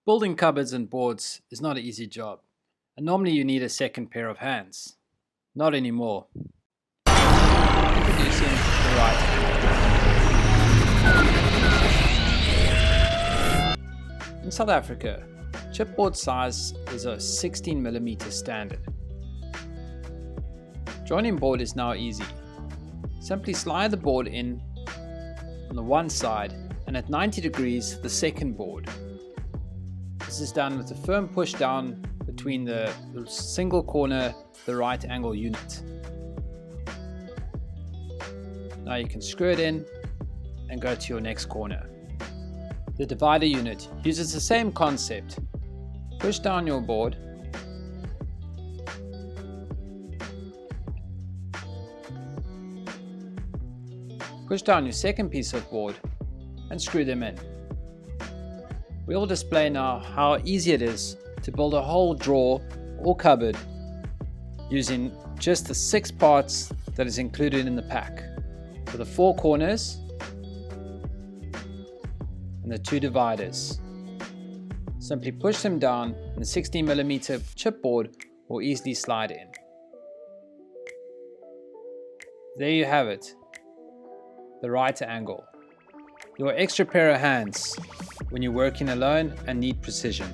Building cupboards and boards is not an easy job, and normally you need a second pair of hands. Not anymore. Introducing the right angle. In South Africa, chipboard size is a 16mm standard. Joining board is now easy. Simply slide the board in on the one side and at 90 degrees the second board. This is done with a firm push down between the single corner, the right angle unit. Now you can screw it in and go to your next corner. The divider unit uses the same concept. Push down your board push down your second piece of board and screw them in. We'll display now how easy it is to build a whole drawer or cupboard using just the 6 parts that is included in the pack. So the 4 corners and the 2 dividers. Simply push them down and the 16mm chipboard will easily slide in. There you have it, the right angle. Your extra pair of hands when you're working alone and need precision.